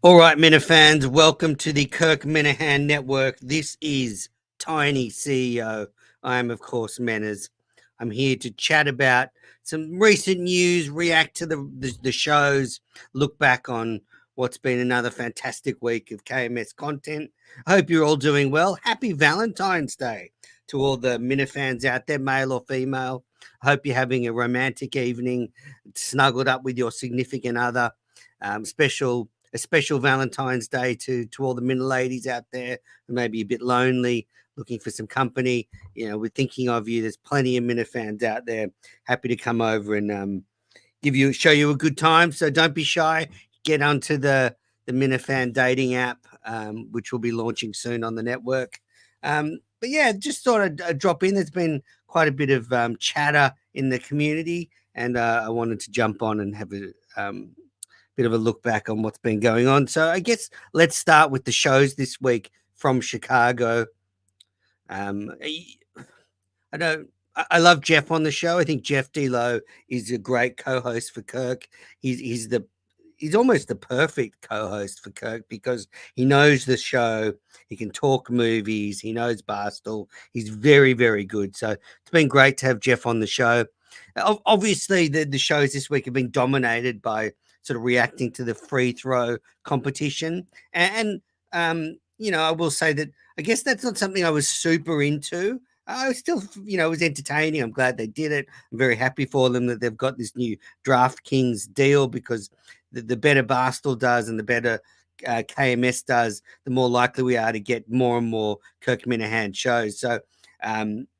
All right, Minna fans, welcome to the Kirk Minahan Network. This is Tiny CEO. I am, of course, Menners. I'm here to chat about some recent news, react to the shows, look back on what's been another fantastic week of KMS content. I hope you're all doing well. Happy Valentine's Day to all the Minna fans out there, male or female. I hope you're having a romantic evening, snuggled up with your significant other. Special a special Valentine's Day to all the Minna ladies out there who may be a bit lonely, looking for some company. You know, we're thinking of you. There's plenty of Minna fans out there happy to come over and show you a good time. So don't be shy. Get onto the Minifan dating app, which will be launching soon on the network. But yeah, just thought I'd drop in. There's been quite a bit of chatter in the community, and I wanted to jump on and have a bit of a look back on what's been going on. So I guess let's start with the shows this week from Chicago. I don't. I love Jeff on the show. I think Jeff D'Lo is a great co-host for Kirk. He's almost the perfect co-host for Kirk because he knows the show. He can talk movies. He knows Barstool. He's very, very good. So it's been great to have Jeff on the show. Obviously, the shows this week have been dominated by sort of reacting to the free throw competition, and I will say that I guess that's not something I was super into. I was still, it was entertaining. I'm glad they did it. I'm very happy for them that they've got this new DraftKings deal because the better Barstool does and the better KMS does, the more likely we are to get more and more Kirk Minahan shows. So,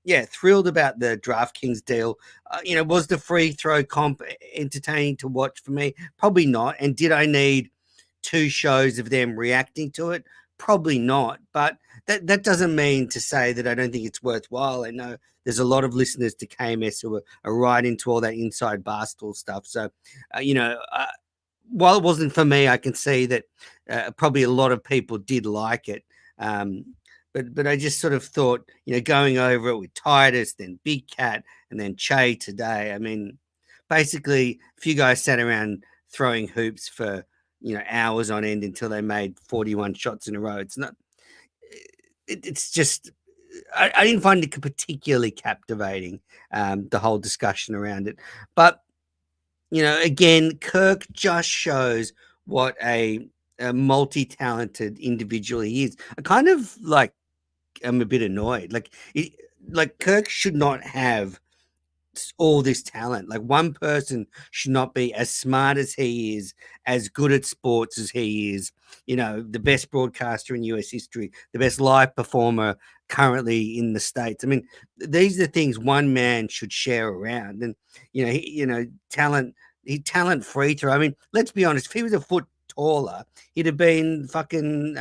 yeah, thrilled about the DraftKings deal. Was the free throw comp entertaining to watch for me? Probably not. And did I need two shows of them reacting to it? Probably not. But that doesn't mean to say that I don't think it's worthwhile. I know there's a lot of listeners to KMS who are right into all that inside Barstool stuff. So, while it wasn't for me, I can see that probably a lot of people did like it. But I just sort of thought, going over it with Titus, then Big Cat, and then Che today. I mean, basically, if you guys sat around throwing hoops for hours on end until they made 41 shots in a row, it's not. It's just. I didn't find it particularly captivating, the whole discussion around it. But again, Kirk just shows what a multi-talented individual he is. I kind of like. I'm a bit annoyed. Like Kirk should not have all this talent. Like one person should not be as smart as he is, as good at sports as he is. The best broadcaster in US history, the best live performer currently in the States. I mean, these are the things one man should share around. And talent. He talent free throw. I mean, let's be honest. If he was a foot taller, he'd have been fucking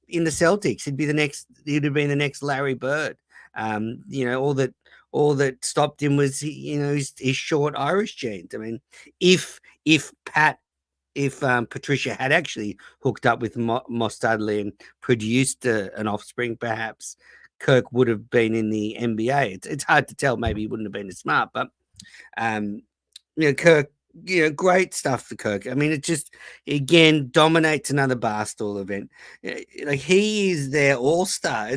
in the Celtics. He'd have been the next Larry Bird. All that stopped him was his short Irish genes. I mean, if Patricia had actually hooked up with Moss Dudley and produced an offspring, perhaps Kirk would have been in the NBA. It's hard to tell. Maybe he wouldn't have been as smart, but Kirk, great stuff for Kirk. I mean, it just again dominates another Barstool event. Like he is their all-star.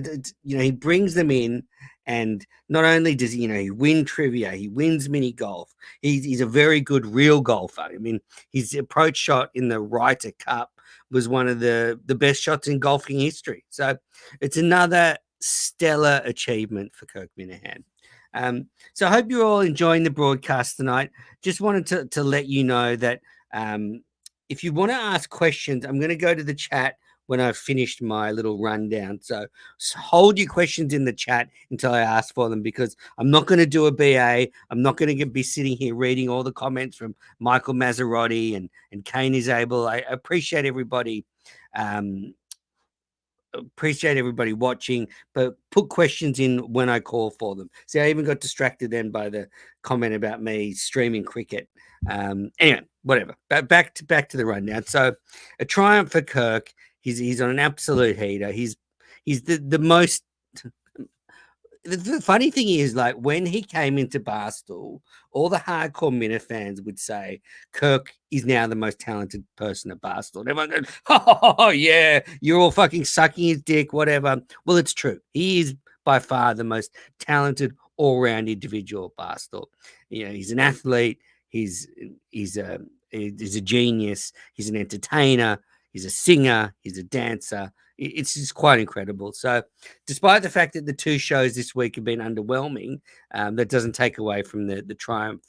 He brings them in, and not only does he win trivia, he wins mini golf. He's a very good real golfer. I mean, his approach shot in the Ryder Cup was one of the best shots in golfing history. So it's another stellar achievement for Kirk Minahan. So I hope you're all enjoying the broadcast tonight. Just wanted to let you know that if you want to ask questions, I'm going to go to the chat when I've finished my little rundown. So hold your questions in the chat until I ask for them, because I'm not going to do a BA. I'm not going to be sitting here reading all the comments from Michael Mazzarotti and Kane is able. I appreciate everybody. Appreciate everybody watching, but put questions in when I call for them. See, I even got distracted then by the comment about me streaming cricket. Anyway, whatever. Back to the rundown. So, a triumph for Kirk. He's on an absolute heater. He's the most. the funny thing is, like, when he came into Barstool, all the hardcore Minute fans would say Kirk is now the most talented person at Barstool. And everyone goes, oh, yeah, you're all fucking sucking his dick, whatever. Well, it's true. He is by far the most talented all-round individual at Barstool. You know, he's an athlete. He's he's a he's a genius. He's an entertainer. He's a singer. He's a dancer. It's just quite incredible. So, despite the fact that the two shows this week have been underwhelming, that doesn't take away from the triumph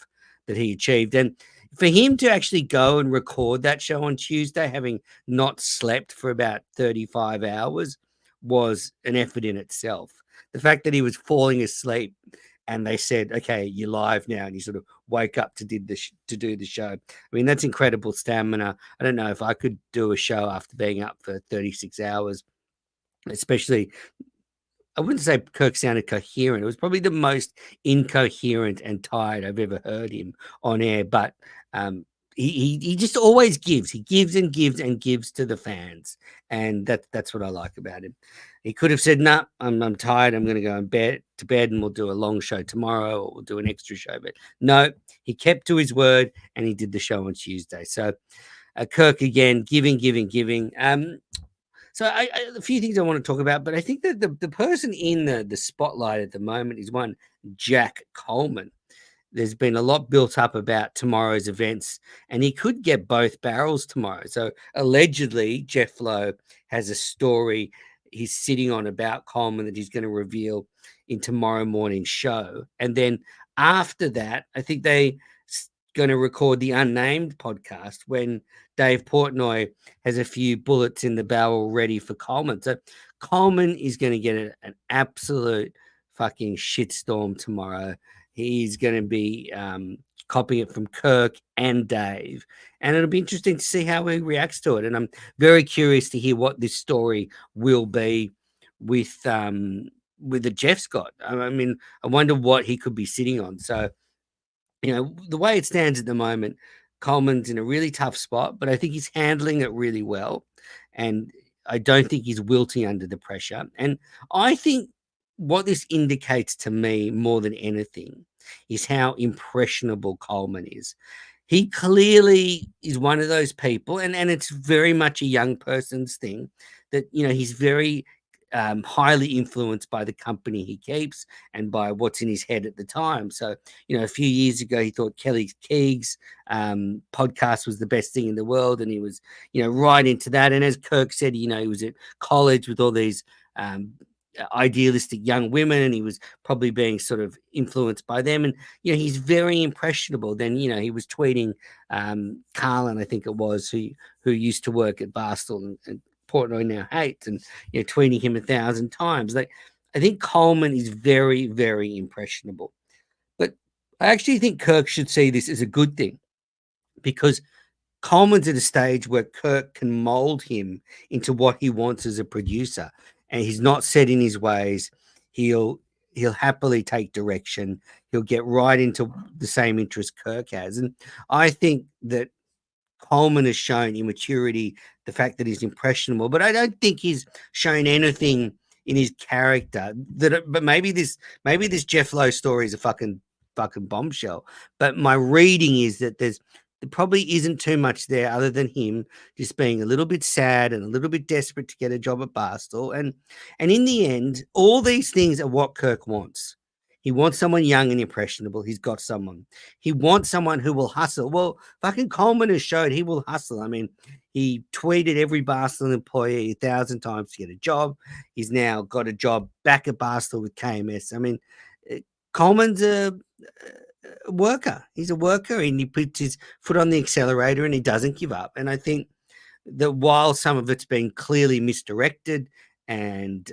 that he achieved. And for him to actually go and record that show on Tuesday, having not slept for about 35 hours, was an effort in itself. The fact that he was falling asleep and they said, "Okay, you're live now," and he sort of woke up to do the show. I mean, that's incredible stamina. I don't know if I could do a show after being up for 36 hours, especially. I wouldn't say Kirk sounded coherent. It was probably the most incoherent and tired I've ever heard him on air. But he just always gives. He gives and gives and gives to the fans, and that's what I like about him. He could have said, "Nah, I'm tired. I'm going to go to bed, and we'll do a long show tomorrow, or we'll do an extra show." But no, he kept to his word, and he did the show on Tuesday. So Kirk again, giving, giving, giving. So a few things I want to talk about, but I think that the person in the spotlight at the moment is one Jack Coleman. There's been a lot built up about tomorrow's events, and he could get both barrels tomorrow. So allegedly, Jeff Lowe has a story he's sitting on about Coleman that he's going to reveal in tomorrow morning's show. And then after that, I think they going to record the Unnamed podcast when Dave Portnoy has a few bullets in the barrel ready for Coleman. So Coleman is going to get an absolute fucking shitstorm tomorrow. He's going to be copying it from Kirk and Dave, and it'll be interesting to see how he reacts to it. And I'm very curious to hear what this story will be with the Jeff Scott. I mean, I wonder what he could be sitting on. So, you know, the way it stands at the moment, Coleman's in a really tough spot, but I think he's handling it really well. And I don't think he's wilting under the pressure. And I think what this indicates to me more than anything is how impressionable Coleman is. He clearly is one of those people, and it's very much a young person's thing that, you know, he's very highly influenced by the company he keeps and by what's in his head at the time. So, you know, a few years ago, he thought Kelly Keegs podcast was the best thing in the world, and he was, you know, right into that. And as Kirk said, you know, he was at college with all these idealistic young women, and he was probably being sort of influenced by them. And, you know, he's very impressionable. Then, you know, he was tweeting Carlin, I think it was, who used to work at Barstool and Portnoy now hates, and, you know, tweeting him 1,000 times. Like, I think Coleman is very, very impressionable. But I actually think Kirk should see this as a good thing, because Coleman's at a stage where Kirk can mold him into what he wants as a producer, and he's not set in his ways. He'll happily take direction. He'll get right into the same interest Kirk has. And I think that Coleman has shown immaturity, the fact that he's impressionable, but I don't think he's shown anything in his character but maybe this Jeff Lowe story is a fucking bombshell. But my reading is that there probably isn't too much there other than him just being a little bit sad and a little bit desperate to get a job at Barstool. And in the end, all these things are what Kirk wants. He wants someone young and impressionable. He's got someone. He wants someone who will hustle. Well, fucking Coleman has showed he will hustle. I mean, he tweeted every Barstool employee 1,000 times to get a job. He's now got a job back at Barstool with KMS. I mean, Coleman's a worker. He's a worker, and he puts his foot on the accelerator and he doesn't give up. And I think that while some of it's been clearly misdirected and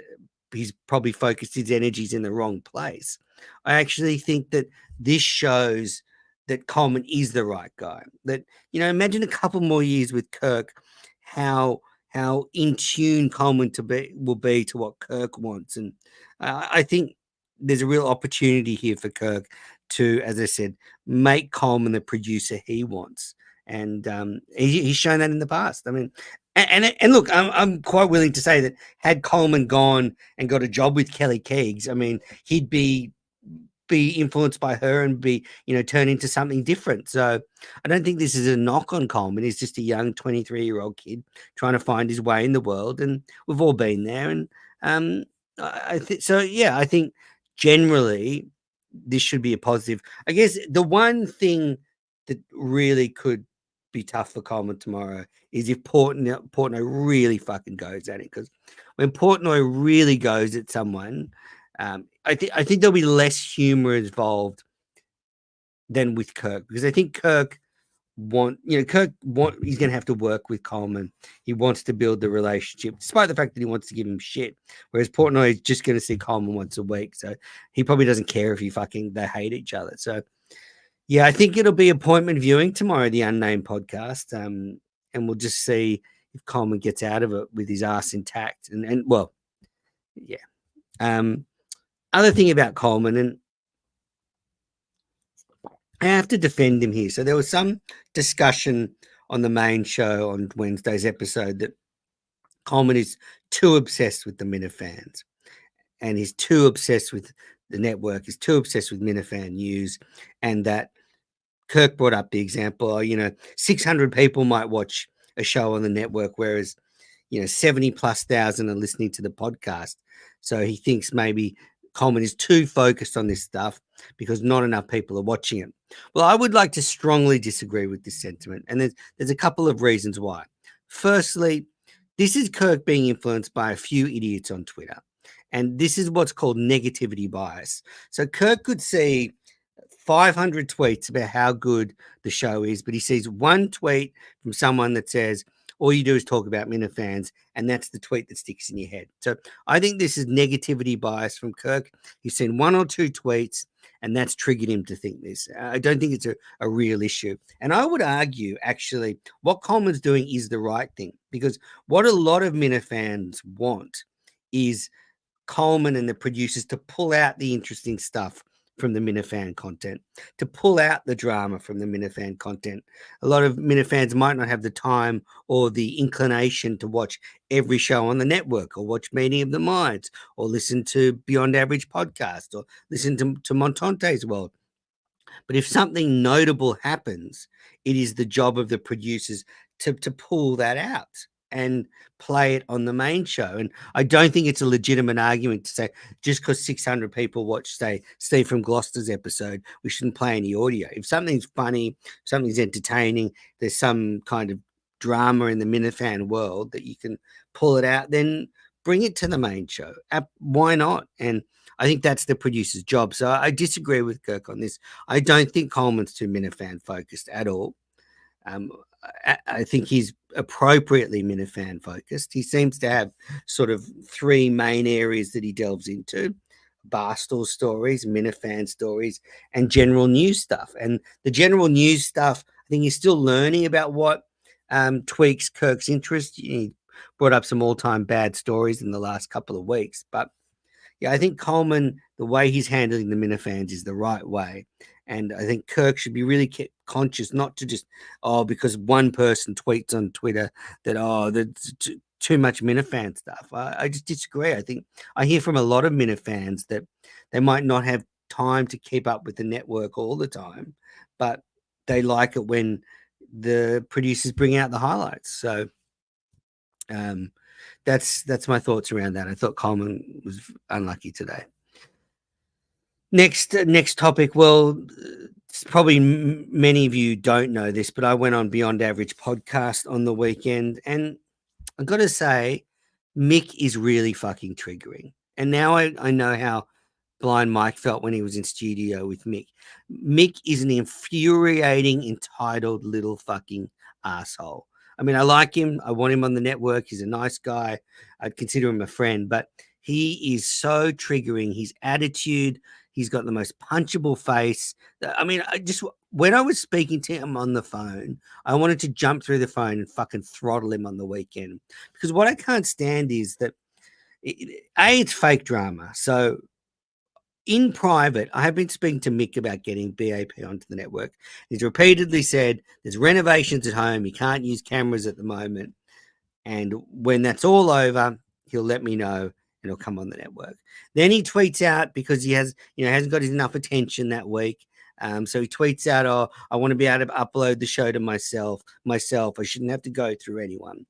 he's probably focused his energies in the wrong place, I actually think that this shows that Coleman is the right guy. That, you know, imagine a couple more years with Kirk, how in tune Coleman will be to what Kirk wants. And I think there's a real opportunity here for Kirk to, as I said, make Coleman the producer he wants. and he's shown that in the past. I mean, and look, I'm quite willing to say that had Coleman gone and got a job with Kelly Keegs, I mean, he'd be influenced by her and be, turn into something different. So I don't think this is a knock on Coleman. He's just a young 23-year-old kid trying to find his way in the world, and we've all been there. And um, I think so. Yeah, I think generally this should be a positive. I guess the one thing that really could be tough for Coleman tomorrow is if Portnoy really fucking goes at it, because when Portnoy really goes at someone, I think there'll be less humor involved than with Kirk, because I think Kirk he's going to have to work with Coleman. He wants to build the relationship, despite the fact that he wants to give him shit. Whereas Portnoy is just going to see Coleman once a week, so he probably doesn't care if they hate each other. So yeah, I think it'll be appointment viewing tomorrow, the Unnamed podcast, and we'll just see if Coleman gets out of it with his ass intact. And well, yeah. Other thing about Coleman, and I have to defend him here. So there was some discussion on the main show on Wednesday's episode that Coleman is too obsessed with the Minifans, and he's too obsessed with the network, he's too obsessed with Minifan news, and that Kirk brought up the example, 600 people might watch a show on the network, whereas 70 plus thousand are listening to the podcast. So he thinks maybe Coleman is too focused on this stuff because not enough people are watching it. Well, I would like to strongly disagree with this sentiment, and there's a couple of reasons why. Firstly, this is Kirk being influenced by a few idiots on Twitter, and this is what's called negativity bias. So Kirk could see 500 tweets about how good the show is, but he sees one tweet from someone that says, all you do is talk about Minifans, and that's the tweet that sticks in your head. So I think this is negativity bias from Kirk. He's seen one or two tweets, and that's triggered him to think this. I don't think it's a real issue. And I would argue, actually, what Coleman's doing is the right thing, because what a lot of Minifans want is Coleman and the producers to pull out the interesting stuff from the Minifan content, to pull out the drama from the Minifan content. A lot of Minifans might not have the time or the inclination to watch every show on the network, or watch Meeting of the Minds, or listen to Beyond Average podcast, or listen to Montante's World. But if something notable happens, it is the job of the producers to pull that out and play it on the main show. And I don't think it's a legitimate argument to say just because 600 people watch, say, Steve from Gloucester's episode, we shouldn't play any audio. If something's funny, something's entertaining, there's some kind of drama in the Minifan world that you can pull it out, then bring it to the main show. Why not? And I think that's the producer's job. So I disagree with Kirk on this. I don't think Coleman's too Minifan focused at all. I think he's appropriately Minifan focused. He seems to have sort of three main areas that he delves into: Barstool stories, Minifan stories, and general news stuff. And the general news stuff, I think he's still learning about what tweaks Kirk's interest. He brought up some all-time bad stories in the last couple of weeks. But yeah, I think Coleman, the way he's handling the Minifans is the right way. And I think Kirk should be really conscious not to just, because one person tweets on Twitter that, that's too much Minifan stuff. I just disagree. I think I hear from a lot of Minifans that they might not have time to keep up with the network all the time, but they like it when the producers bring out the highlights. So that's my thoughts around that. I thought Coleman was unlucky today. Next topic. Well, probably many of you don't know this, but I went on Beyond Average podcast on the weekend, and I've got to say, Mick is really fucking triggering. And now I know how Blind Mike felt when he was in studio with Mick. Mick is an infuriating, entitled little fucking asshole. I mean, I like him. I want him on the network. He's a nice guy. I'd consider him a friend, but he is so triggering. His attitude, he's got the most punchable face. I mean, when I was speaking to him on the phone, I wanted to jump through the phone and fucking throttle him on the weekend, because what I can't stand is that, it's fake drama. So in private, I have been speaking to Mick about getting BAP onto the network. He's repeatedly said there's renovations at home. He can't use cameras at the moment. And when that's all over, he'll let me know and he'll come on the network. Then he tweets out, because he hasn't got enough attention that week. So he tweets out, "Oh, I want to be able to upload the show to myself. I shouldn't have to go through anyone."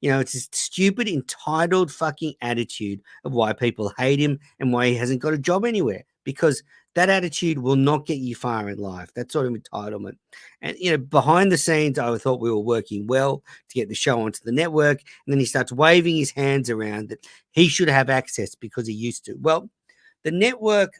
It's this stupid, entitled fucking attitude of why people hate him and why he hasn't got a job anywhere, because that attitude will not get you far in life. That sort of entitlement. And, behind the scenes, I thought we were working well to get the show onto the network. And then he starts waving his hands around that he should have access because he used to. Well, the network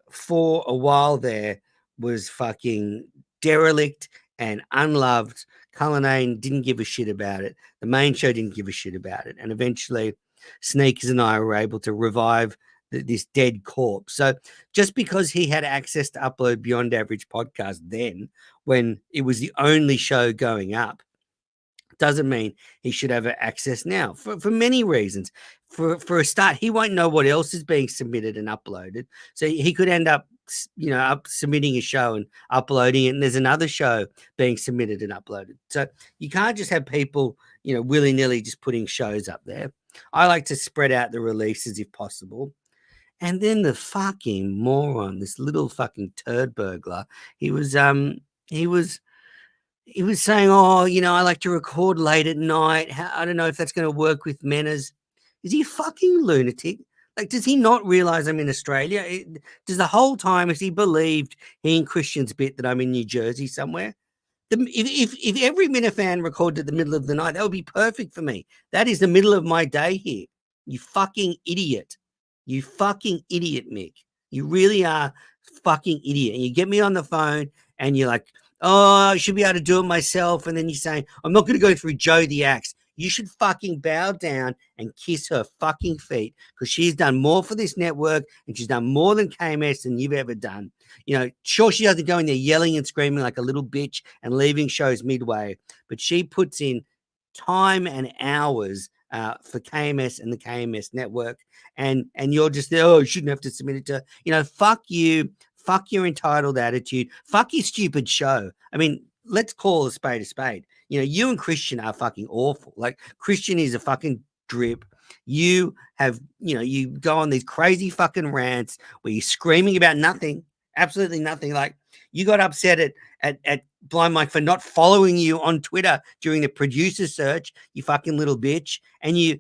for a while there was fucking derelict and unloved. Cullinane didn't give a shit about it. The main show didn't give a shit about it. And eventually, Sneakers and I were able to revive this dead corpse. So just because he had access to upload Beyond Average podcast then, when it was the only show going up, doesn't mean he should have access now for many reasons. For a start, he won't know what else is being submitted and uploaded. So he could end up, submitting a show and uploading it, and there's another show being submitted and uploaded. So you can't just have people, willy-nilly just putting shows up there. I like to spread out the releases if possible. And then the fucking moron, this little fucking turd burglar, he was saying, "Oh, I like to record late at night. I don't know if that's going to work with Menners." Is he a fucking lunatic? Like, does he not realize I'm in Australia? Does the whole time has he believed he and Christian's bit that I'm in New Jersey somewhere? If every Minifan recorded at the middle of the night, that would be perfect for me. That is the middle of my day here. You fucking idiot. You fucking idiot, Mick. You really are fucking idiot. And you get me on the phone and you're like, "Oh, I should be able to do it myself." And then you're saying, "I'm not going to go through Joe the Axe." You should fucking bow down and kiss her fucking feet, because she's done more for this network and she's done more than KMS than you've ever done. Sure, she doesn't go in there yelling and screaming like a little bitch and leaving shows midway, but she puts in time and hours for KMS and the KMS network. And you're just there, "Oh, you shouldn't have to submit it to," fuck you. Fuck your entitled attitude. Fuck your stupid show. I mean, let's call a spade a spade. You and Christian are fucking awful. Like, Christian is a fucking drip. You have, you go on these crazy fucking rants where you're screaming about nothing, absolutely nothing. Like, you got upset at Blind Mike for not following you on Twitter during the producer search, you fucking little bitch. And you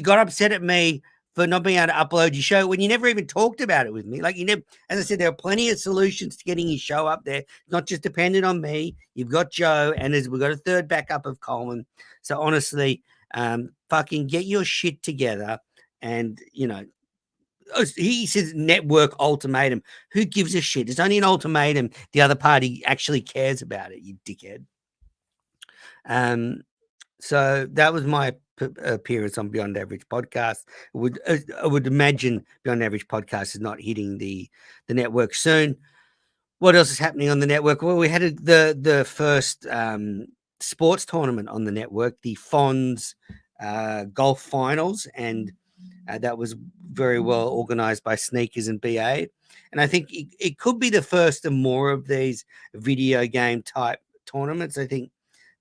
got upset at me for not being able to upload your show when you never even talked about it with me. Like, as I said, there are plenty of solutions to getting your show up there. It's not just dependent on me. You've got Joe, and we've got a third backup of Coleman. So honestly, fucking get your shit together. And, he says network ultimatum. Who gives a shit? It's only an ultimatum. The other party actually cares about it, you dickhead. So that was my appearance on Beyond Average podcast. I would imagine Beyond Average podcast is not hitting the network soon. What else is happening on the network? Well, we had the first sports tournament on the network, the Fonz golf finals, and that was very well organized by Sneakers and BA. And I think it could be the first of more of these video game type tournaments. I think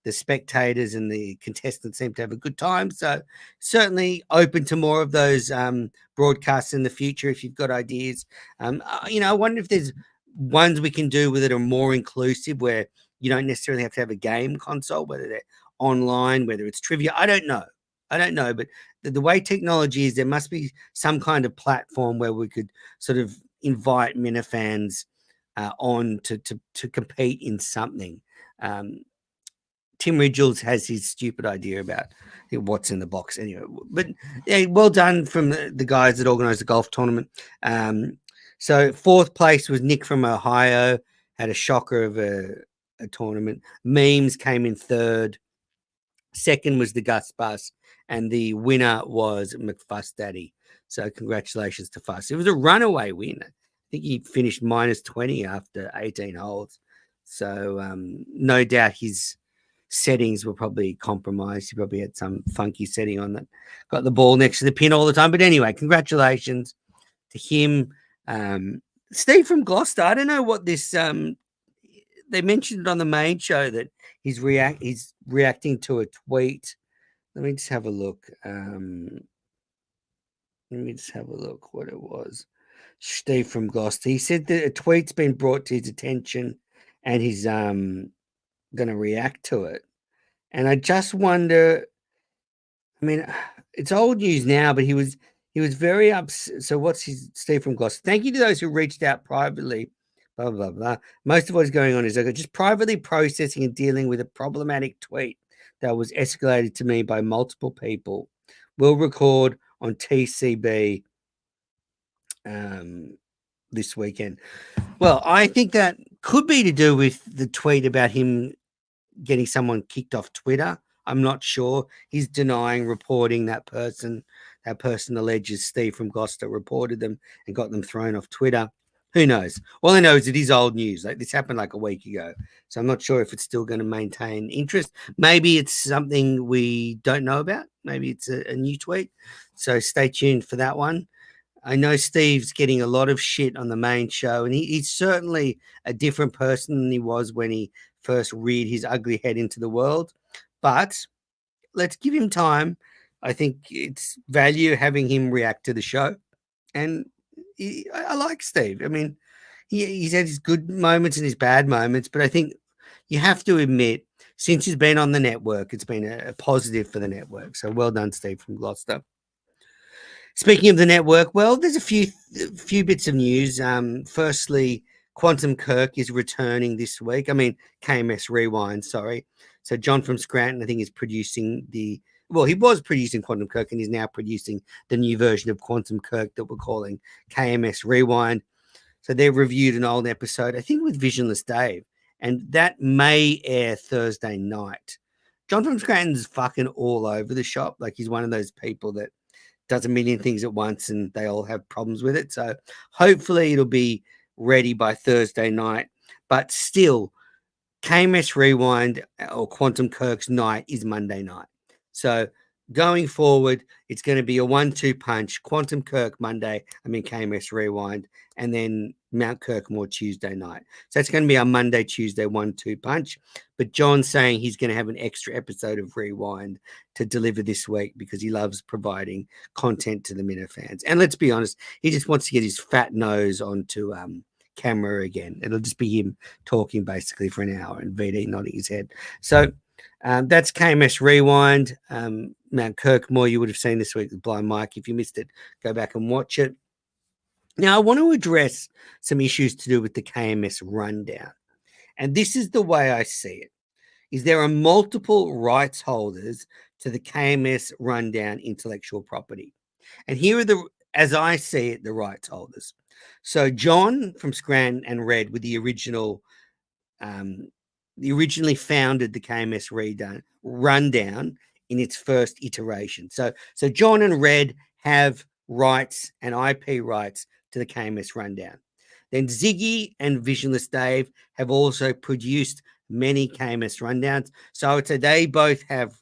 the spectators and the contestants seem to have a good time. So certainly open to more of those broadcasts in the future if you've got ideas. I wonder if there's ones we can do with it are more inclusive, where you don't necessarily have to have a game console, whether they're online, whether it's trivia. I don't know, but the way technology is, there must be some kind of platform where we could sort of invite Minifans on to compete in something. Tim Ridgels has his stupid idea about what's in the box anyway. But yeah, well done from the guys that organized the golf tournament. So fourth place was Nick from Ohio, had a shocker of a tournament. Memes came in third. Second was the Gus Bus, and the winner was McFuss Daddy. So congratulations to Fuss. It was a runaway win. I think he finished minus 20 after 18 holes. So no doubt his settings were probably compromised. He probably had some funky setting on that. Got the ball next to the pin all the time. But anyway, congratulations to him. Steve from Gloucester. I don't know what this. They mentioned it on the main show that he's reacting to a tweet. Let me just have a look. Let me just have a look what it was. Steve from Gloucester. He said that a tweet's been brought to his attention, and he's going to react to it. And I just wonder. I mean, it's old news now, but he was very upset. So what's his Steve from Gloucester? Thank you to those who reached out privately. Blah blah blah. Most of what's going on is just privately processing and dealing with a problematic tweet that was escalated to me by multiple people. We'll record on TCB this weekend. Well, I think that could be to do with the tweet about him getting someone kicked off Twitter. I'm not sure. He's denying reporting that person. That person alleges Steve from Gloucester reported them and got them thrown off Twitter. Who knows? All I know is it is old news. Like, this happened like a week ago. So I'm not sure if it's still going to maintain interest. Maybe it's something we don't know about. Maybe it's a new tweet. So stay tuned for that one. I know Steve's getting a lot of shit on the main show, and he's certainly a different person than he was when he first reared his ugly head into the world. But let's give him time. I think it's value having him react to the show. And I like Steve. I mean, he's had his good moments and his bad moments, but I think you have to admit, since he's been on the network, it's been a positive for the network. So well done, Steve from Gloucester. Speaking of the network, well, there's a few bits of news. Firstly, Quantum Kirk is returning this week. I mean, KMS Rewind, sorry. So John from Scranton, I think, is producing he was producing Quantum Kirk, and he's now producing the new version of Quantum Kirk that we're calling KMS Rewind. So they've reviewed an old episode, I think, with Visionless Dave, and that may air Thursday night. John from Scranton's fucking all over the shop. Like, he's one of those people that does a million things at once and they all have problems with it. So hopefully it'll be ready by Thursday night. But still, KMS Rewind or Quantum Kirk's night is Monday night. So going forward, it's going to be a 1-2 punch. Quantum Kirk Monday, KMS Rewind, and then Mount Kirkmore Tuesday night. So it's going to be our Monday, Tuesday 1-2 punch. But John's saying he's going to have an extra episode of Rewind to deliver this week because he loves providing content to the Minnow fans. And let's be honest, he just wants to get his fat nose onto camera again. It'll just be him talking basically for an hour and VD nodding his head. So that's KMS Rewind. Mount Kirkmore, you would have seen this week with Blind Mike. If you missed it, go back and watch it. Now, I want to address some issues to do with the KMS rundown. And this is the way I see it, is there are multiple rights holders to the KMS rundown intellectual property. And here are as I see it, the rights holders. So John from Scranton and Red with the originally founded the KMS rundown in its first iteration. So John and Red have rights and IP rights to the KMS rundown. Then Ziggy and Visionless Dave have also produced many KMS rundowns. So I would say they both have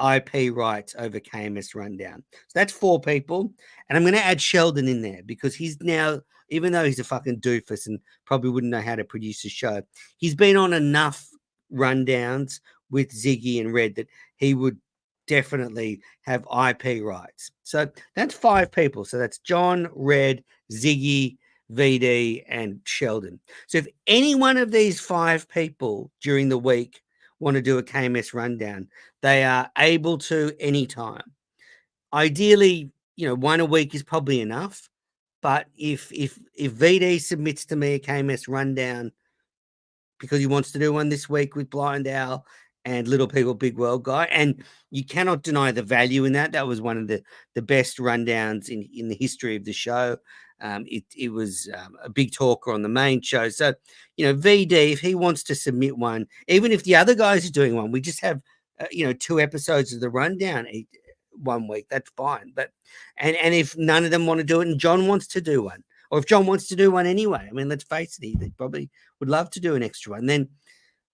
IP rights over KMS rundown. So that's 4 people. And I'm going to add Sheldon in there because he's now, even though he's a fucking doofus and probably wouldn't know how to produce a show, he's been on enough rundowns with Ziggy and Red that he would definitely have IP rights. So that's 5 people. So that's John, Red, Ziggy, VD, and Sheldon. So if any one of these 5 people during the week want to do a KMS rundown, they are able to anytime. Ideally, one a week is probably enough. But if VD submits to me a KMS rundown because he wants to do one this week with Blind Owl and Little People Big World Guy, and you cannot deny the value in that. That was one of the best rundowns in the history of the show. It was a big talker on the main show. So, VD, if he wants to submit one, even if the other guys are doing one, we just have, 2 episodes of the rundown one week. That's fine. But and if none of them want to do it and John wants to do one, or if John wants to do one anyway, let's face it, he probably would love to do an extra one. Then,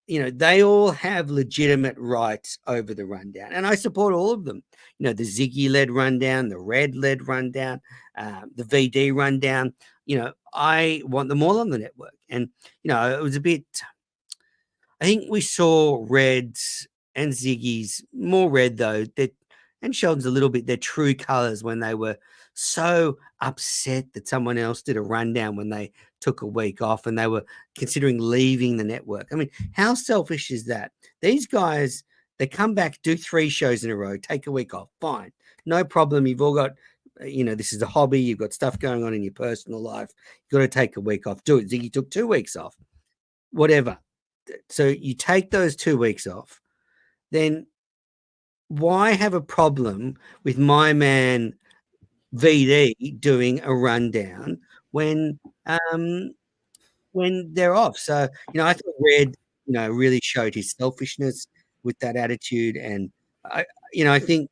they all have legitimate rights over the rundown. And I support all of them. The Ziggy-led rundown, the Red-led rundown, the VD rundown. I want them all on the network. And, it was a bit, I think we saw Reds and Ziggy's, more Red though, that, and Sheldon's a little bit, their true colors when they were so upset that someone else did a rundown when they took a week off and they were considering leaving the network. I mean, how selfish is that? These guys, they come back, do 3 shows in a row, take a week off, fine, no problem. You've all got, this is a hobby. You've got stuff going on in your personal life. You've got to take a week off. Do it. Ziggy took 2 weeks off, whatever. So you take those 2 weeks off, then why have a problem with my man VD doing a rundown when they're off? So, I thought Red, really showed his selfishness with that attitude. And I think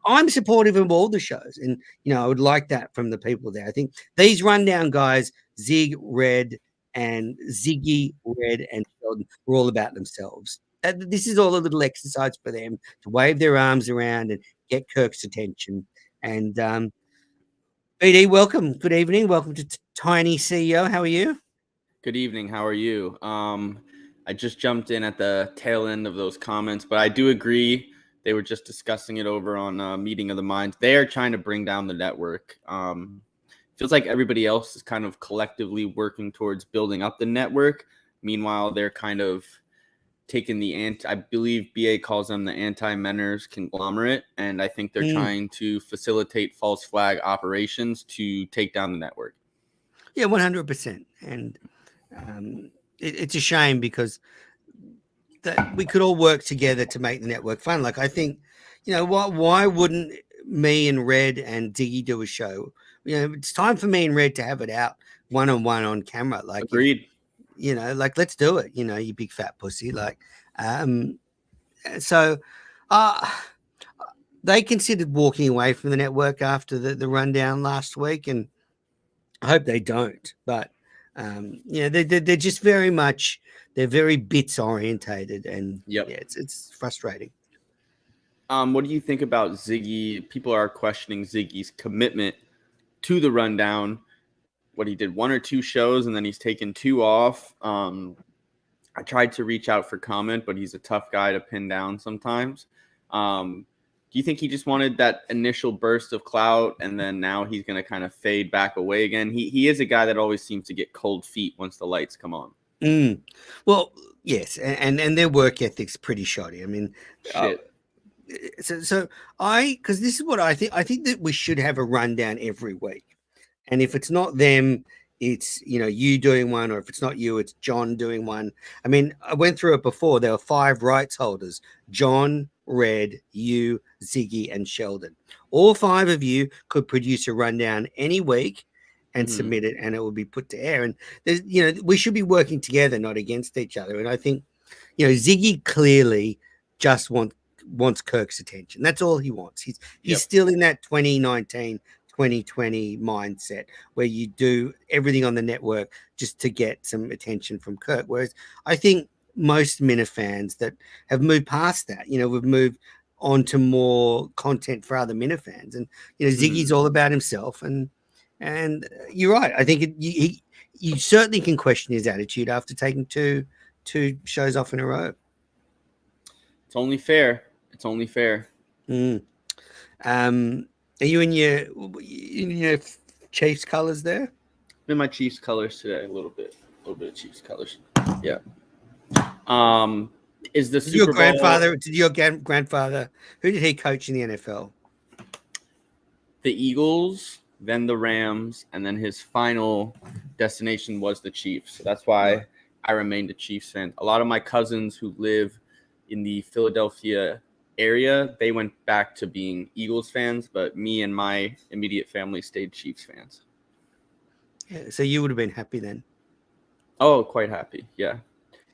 I'm supportive of all the shows. And, I would like that from the people there. I think these rundown guys, Zig, Red, and Ziggy, Red, and Sheldon, were all about themselves. This is all a little exercise for them to wave their arms around and get Kirk's attention. And BD, welcome. Good evening. Welcome to Tiny CEO. How are you? Good evening. How are you? I just jumped in at the tail end of those comments, but I do agree. They were just discussing it over on Meeting of the Minds. They are trying to bring down the network. Feels like everybody else is kind of collectively working towards building up the network. Meanwhile, they're kind of taking I believe BA calls them the anti-Menners conglomerate, and I think they're trying to facilitate false flag operations to take down the network. Yeah, 100%. And it's a shame because that we could all work together to make the network fun. Like, I think, why wouldn't me and Red and Diggy do a show? It's time for me and Red to have it out one-on-one on camera. Like, agreed. Let's do it. You big fat pussy. Like, so they considered walking away from the network after the rundown last week, and I hope they don't. But they're just very much, they're very bits orientated, and it's frustrating. What do you think about Ziggy? People are questioning Ziggy's commitment to the rundown. What he did 1 or 2 shows and then he's taken 2 off. I tried to reach out for comment, but he's a tough guy to pin down sometimes. Do you think he just wanted that initial burst of clout and then now he's going to kind of fade back away again? He is a guy that always seems to get cold feet once the lights come on. Well, yes, and their work ethic's pretty shoddy. I mean, so because this is what I think. I think that we should have a rundown every week. And if it's not them, it's, you doing one, or if it's not you, it's John doing one. I mean, I went through it before. There were 5 rights holders: John, Red, you, Ziggy, and Sheldon. All 5 of you could produce a rundown any week and submit it, and it will be put to air. And there's, we should be working together, not against each other. And I think, Ziggy clearly just wants Kirk's attention. That's all he wants. He's still in that 2019, 2020 mindset where you do everything on the network just to get some attention from Kirk. Whereas I think most Minifans that have moved past that, we've moved on to more content for other Minifans. And, Ziggy's all about himself. And you're right. I think you certainly can question his attitude after taking two shows off in a row. It's only fair. Are you in your Chiefs colors there? I'm in my Chiefs colors today, a little bit of Chiefs colors. Yeah. Is the Super Bowl? Did your grandfather? Who did he coach in the NFL? The Eagles, then the Rams, and then his final destination was the Chiefs. So that's why I remained a Chiefs fan. A lot of my cousins who live in the Philadelphia area, they went back to being Eagles fans, but me and my immediate family stayed Chiefs fans. Yeah, so you would have been happy then? Oh, quite happy. Yeah.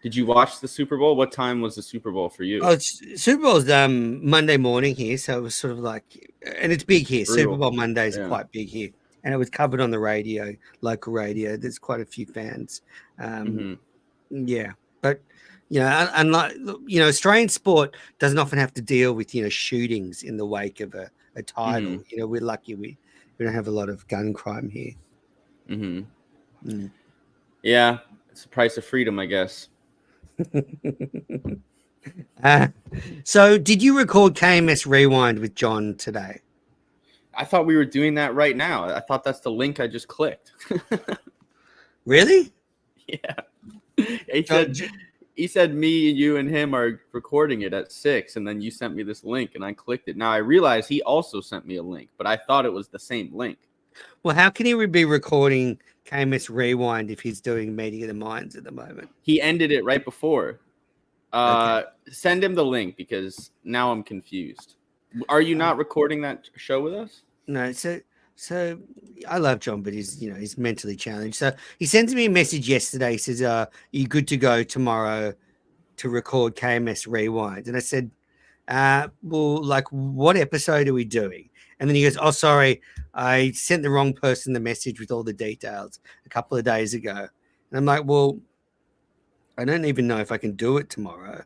Did you watch the Super Bowl? What time was the Super Bowl for you? Oh, Super Bowl's Monday morning here, so it was sort of like, and it's big here. Brutal. Super Bowl Mondays are quite big here, and it was covered on the radio, local radio. There's quite a few fans. Yeah, but unlike Australian sport doesn't often have to deal with shootings in the wake of a title. We're lucky we don't have a lot of gun crime here. Mm-hmm. Mm. Yeah, it's the price of freedom, I guess. So, did you record KMS Rewind with John today? I thought we were doing that right now. I thought that's the link I just clicked. Really? Yeah. John, He said me, you, and him are recording it at 6, and then you sent me this link, and I clicked it. Now I realize he also sent me a link, but I thought it was the same link. well, how can he be recording KMS Rewind if he's doing Meeting of the Minds at the moment? He ended it right before. Okay. Send him the link because now I'm confused. Are you not recording that show with us? No, so I love John, but he's mentally challenged. So he sends me a message yesterday. He says, "Are you good to go tomorrow to record KMS Rewind?" And I said, "Well, like, what episode are we doing?" And then he goes, "Oh, sorry, I sent the wrong person the message with all the details a couple of days ago." And I'm like, "Well, I don't even know if I can do it tomorrow."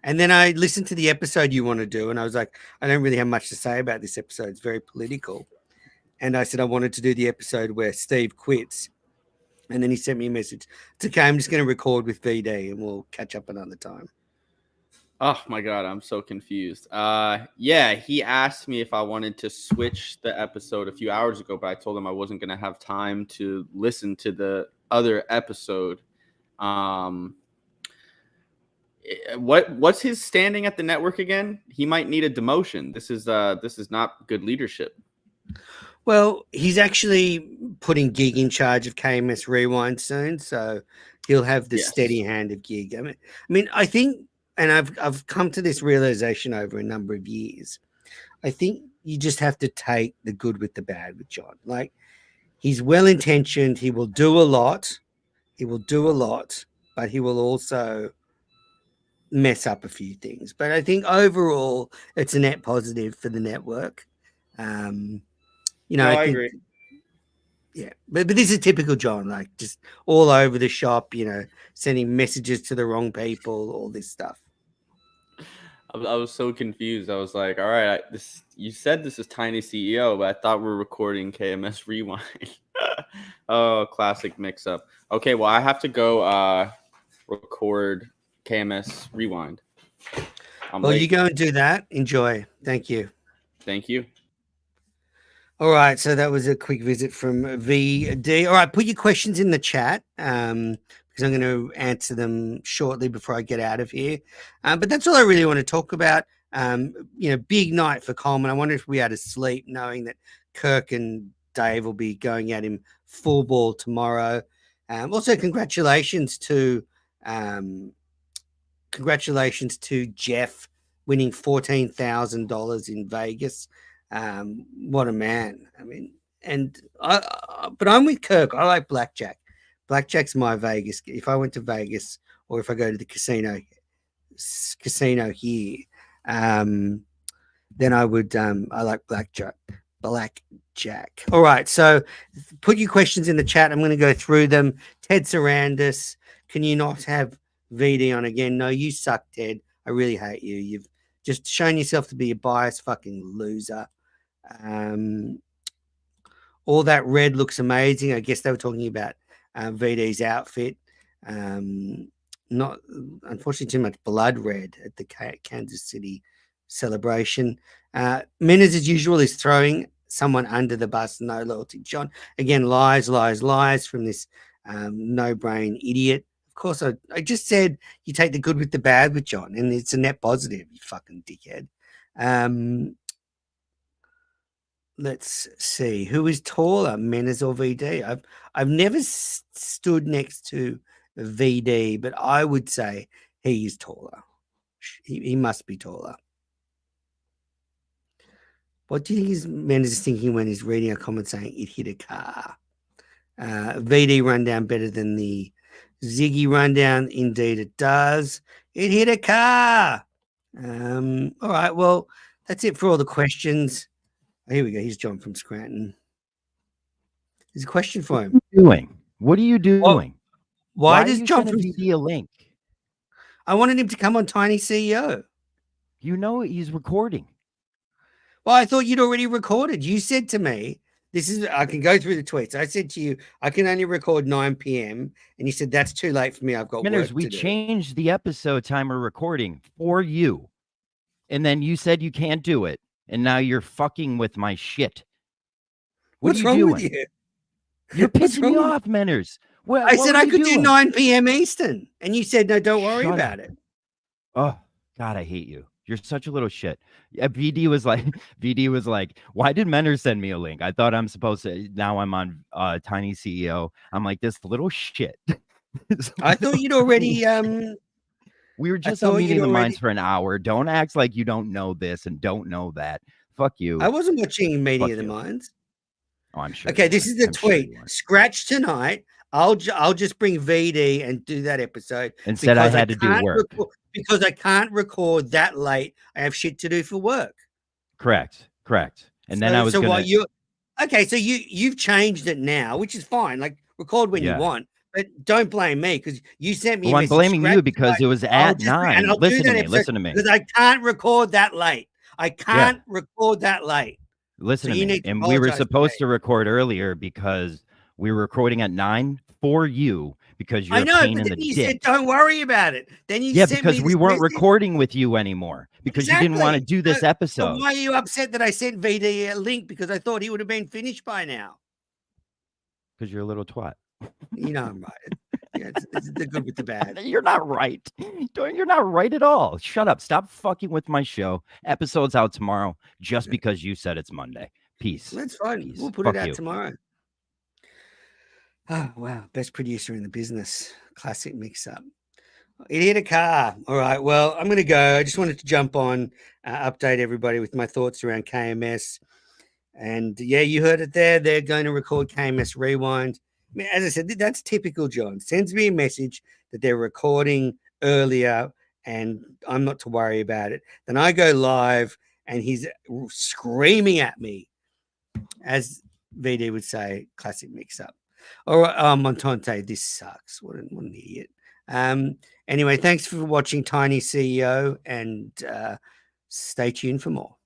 And then I listened to the episode you want to do, and I was like, I don't really have much to say about this episode. It's very political. And I said I wanted to do the episode where Steve quits. And then he sent me a message. It's okay, I'm just going to record with VD and we'll catch up another time. Oh my God, I'm so confused. Yeah, he asked me if I wanted to switch the episode a few hours ago, but I told him I wasn't going to have time to listen to the other episode. What's his standing at the network again? He might need a demotion. This is not good leadership. Well, he's actually putting Gig in charge of KMS Rewind soon, so he'll have the steady hand of Gig. I think, and I've come to this realization over a number of years. I think you just have to take the good with the bad with John. Like, he's well intentioned. He will do a lot. But he will also mess up a few things. But I think overall, it's a net positive for the network. I agree. Yeah, but this is typical John, like just all over the shop, sending messages to the wrong people, all this stuff. I was so confused. I was like, all right, you said this is Tiny CEO, but I thought we were recording KMS Rewind. Oh, classic mix up. Okay, well, I have to go record KMS Rewind. You go and do that. Enjoy. Thank you. Thank you. All right, so that was a quick visit from VD. All right, put your questions in the chat because I'm going to answer them shortly before I get out of here. But that's all I really want to talk about. Big night for Coleman. I wonder if we had to sleep knowing that Kirk and Dave will be going at him full ball tomorrow. Also, congratulations to Jeff winning $14,000 in Vegas. What a man. But I'm with Kirk. I like blackjack. Blackjack's my Vegas. If I went to Vegas or if I go to the casino here, then I would, I like blackjack. All right. So put your questions in the chat. I'm going to go through them. Ted Sarandis, can you not have VD on again? No, you suck, Ted. I really hate you. You've just shown yourself to be a biased fucking loser. All that red looks amazing. I guess they were talking about VD's outfit. Not unfortunately too much blood red at the Kansas City celebration. Minas, as usual, is throwing someone under the bus. No loyalty. John, again, lies from this no-brain idiot. Of course, I just said you take the good with the bad with John, and it's a net positive, you fucking dickhead. Let's see. Who is taller, Menas or VD? I've never stood next to VD, but I would say he is taller. He must be taller. What do you think Menas is thinking when he's reading a comment saying it hit a car? VD rundown better than the Ziggy rundown. Indeed, it does. It hit a car. All right. Well, that's it for all the questions. Here we go. Here's John from Scranton. There's a question for him. What are you doing? Why does John from VD a link? I wanted him to come on Tiny CEO. You know he's recording. Well, I thought you'd already recorded. You said to me This is I can go through the tweets. I said to you, I can only record 9 p.m. and you said that's too late for me. I've got Manners, work we to do. changed the episode timer recording for you. And then you said you can't do it. And now you're fucking with my shit. What's are you wrong doing? with you? You're What's pissing me wrong with off, Manners. What I said were I you could do doing? 9 p.m. Eastern, and you said no. Don't worry Shut about up. it. Oh God, I hate you. You're such a little shit. Yeah, VD was like, why did Menner send me a link? I thought I'm supposed to. Now I'm on Tiny CEO. I'm like this little shit. I thought you'd already. We were I just on thought Meeting you'd the already. Minds for an hour. Don't act like you don't know this and don't know that. Fuck you. I wasn't watching Meeting Fuck of the you. Minds. Oh, I'm sure. Okay, you this weren't. is the I'm sure tweet. you weren't. Scratch tonight. I'll just bring VD and do that episode. Instead, I because had to do can't work. because I can't record that late. I have shit to do for work. Correct. And then I was so gonna. what you? Okay, so you've changed it now, which is fine. Like record when you want, but don't blame me because you sent me. Well, a I'm message, blaming you scratch because tonight. it was I'll at just- 9. and I'll do Listen to that me. episode Listen to me. because I can't record that late. I can't record that late. Listen So to you me. need to And we were apologize to supposed me. to record earlier because we were recording at 9 for you because you're I know, a pain but in then the you dick. said don't worry about it. Then you Yeah, sent because me we this weren't message. recording with you anymore because you didn't want to Exactly. do this So episode. why are you upset that I sent VD a link because I thought he would have been finished by now? Because you're a little twat. You know I'm right. Yeah, it's the good with the bad. You're not right. You're not right at all. Shut up. Stop fucking with my show. Episode's out tomorrow just because you said it's Monday. Peace. That's fine. Peace. We'll put Fuck it out you. tomorrow. Oh, wow. Best producer in the business. Classic mix up. It hit a car. All right. Well, I'm going to go. I just wanted to jump on, update everybody with my thoughts around KMS. And yeah, you heard it there. They're going to record KMS Rewind. I mean, as I said, that's typical John. Sends me a message that they're recording earlier and I'm not to worry about it. Then I go live and he's screaming at me, as VD would say, classic mix up. All right, Montante, this sucks. What an idiot. Anyway, thanks for watching Tiny CEO and stay tuned for more.